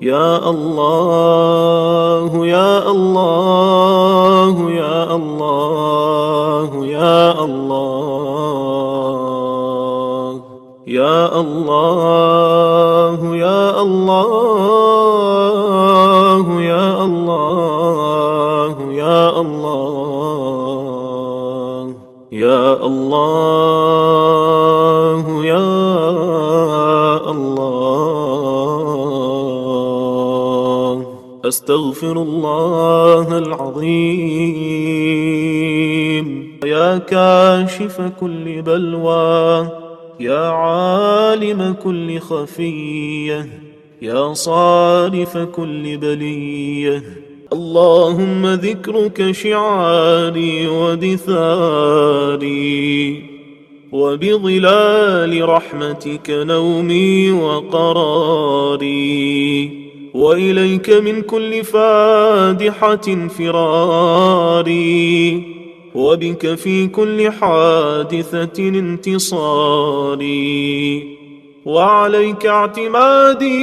يا الله يا الله يا الله يا الله يا الله يا الله يا الله يا الله يا الله يا الله. أستغفر الله العظيم. يا كاشف كل بلوى، يا عالم كل خفية، يا صارف كل بلية، اللهم ذكرك شعاري ودثاري، وبظلال رحمتك نومي وقراري، وإليك من كل فادحة فراري، وبك في كل حادثة انتصاري، وعليك اعتمادي،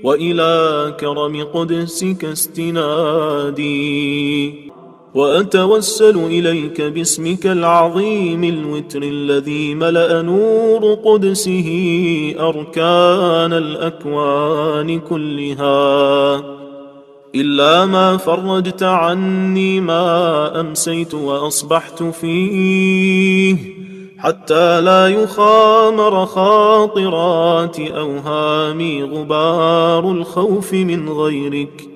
وإلى كرم قدسك استنادي، وأتوسل إليك باسمك العظيم الوتر الذي ملأ نور قدسه أركان الأكوان كلها، إلا ما فرجت عني ما أمسيت وأصبحت فيه، حتى لا يخامر خاطرات أوهامي غبار الخوف من غيرك.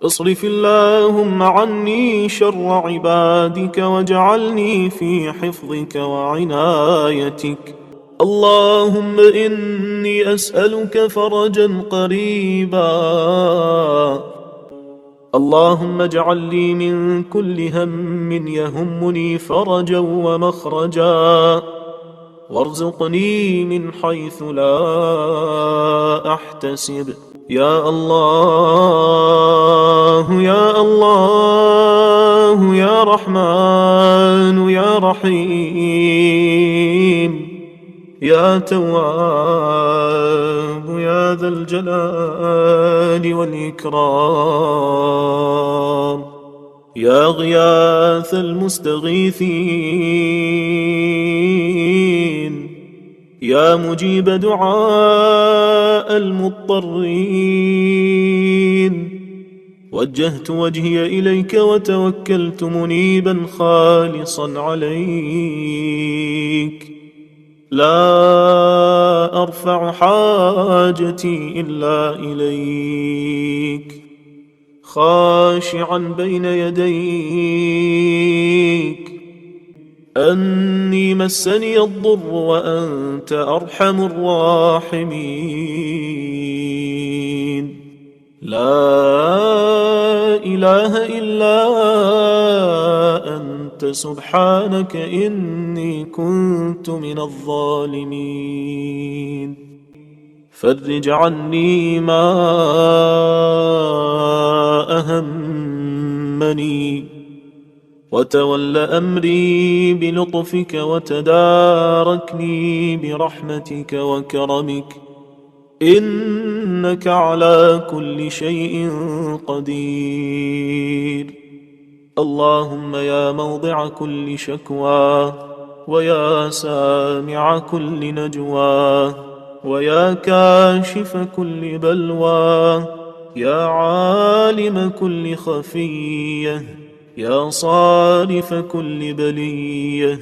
اصرف اللهم عني شر عبادك، واجعلني في حفظك وعنايتك. اللهم إني أسألك فرجا قريبا، اللهم اجعل لي من كل هم يهمني فرجا ومخرجا، وارزقني من حيث لا أحتسب. يا الله يا الله يا رحمن يا رحيم، يا تواب يا ذا الجلال والإكرام، يا غياث المستغيثين، يا مجيب دعاء المضطرين. وجهت وجهي إليك وتوكلت منيبا خالصا عليك، لا أرفع حاجتي إلا إليك، خاشعا بين يديك، أني مسني الضر وأنت أرحم الراحمين. لا إله إلا أنت سبحانك إني كنت من الظالمين. فرج عني ما أهمني، وتول أمري بلطفك، وتداركني برحمتك وكرمك، إنك على كل شيء قدير. اللهم يا موضع كل شكوى، ويا سامع كل نجوى، ويا كاشف كل بلوى، يا عالم كل خفية، يا صارف كل بلية،